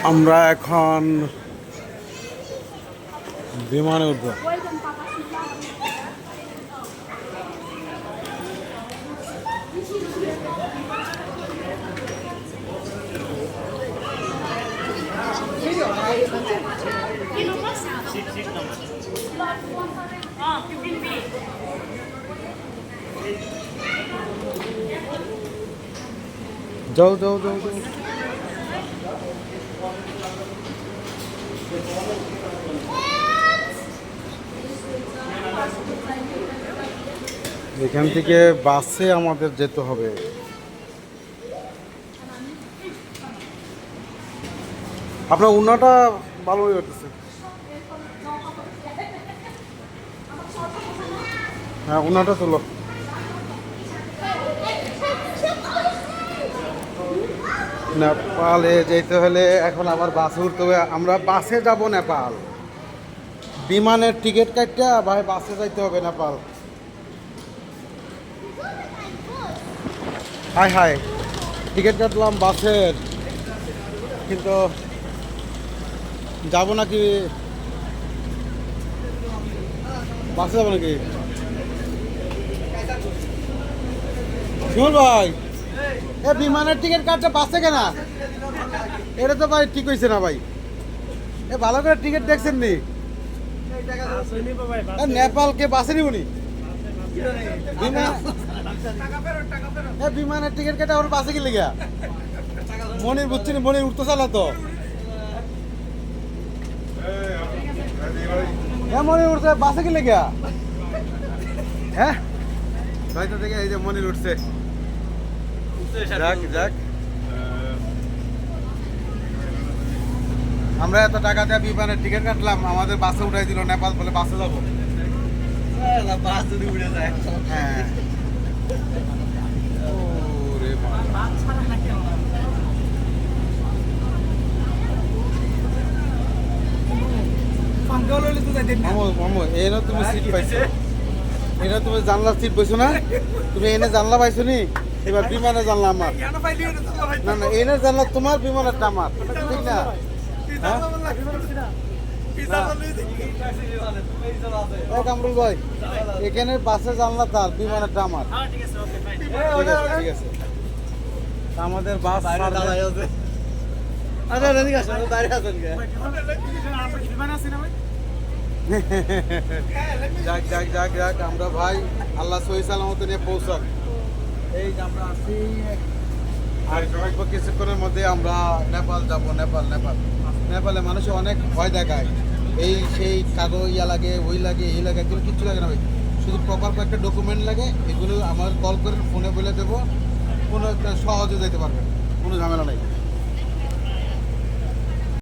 আমরা এখন বিমানে উঠবো। যাও যাও যাও যাও। এখান থেকে বাসে আমাদের যেতে হবে। আপনার উন্নাটা ভালো হয়ে উঠতেছে। হ্যাঁ, উন্নাটা তোলো। নেপালে যেতে হলে এখন আবার বাসে উঠতে হবে। আমরা বাসে যাব নেপাল। বিমানের টিকিট কাটতে ভাই বাসে যাইতে হবে নেপাল। হাই হাই, টিকিট কাটলাম বাসের, কিন্তু যাব নাকি বাসে যাবো নাকি? শিমুল ভাই, এ বিমানের টিকিট কাটছে বাসে কেনা? এটা তো ভাই ঠিক হয়েছে না ভাই। এ ভালো করে টিকিট দেখছেন নি? নেপালকে বাসে নিবনি? বিমানের টিকিট কেটে ওর বাসে গেলে গিয়া মনির বুঝছেন, মনির উঠতে চালা তো। হ্যাঁ, মনির উঠছে বাসে গেলে গিয়া। হ্যাঁ হয়তো থেকে এই যে মনির উঠছে। যাক যাক, আমরা এত টাকা দিয়ে বিমানের টিকিট কাটলাম, আমাদের বাসে উঠাই দিল নেপাল, বলে বাসে যাবো। বাস যদি উড়ে যায়। হ্যাঁ, তুমি সিট পাইছো, এটা তুমি জানলার সিট পাইছো না? তুমি এনে জানলা পাইছো নি? এবার বিমানে জানলা আমার না, না এনে জানলা তোমার, বিমানেরটা আমার, ঠিক না? কামরুল ভাই, এখানে বাসে জানলা তার, বিমানেরটা আমার। ঠিক আছে ঠিক আছে, আমাদের বাস যাক যাক যাক যাক, আমরা ভাই আল্লাহ সহি সালামত নিয়ে পৌঁছাক। এই যে আমরা আছি, আর অল্প কিছুক্ষণের মধ্যে আমরা নেপাল যাব। নেপাল নেপাল নেপালে মানুষ অনেক ভয় দেখায়, এই সেই কাগজ ইয়া লাগে, ওই লাগে, এই লাগে, এগুলো কিচ্ছু লাগে না ভাই। শুধু প্রপার কয়েকটা ডকুমেন্ট লাগে, এগুলো আমার কল করে ফোনে বলে দেবো, কোনো সহজে যেতে পারবেন, কোনো ঝামেলা নেই।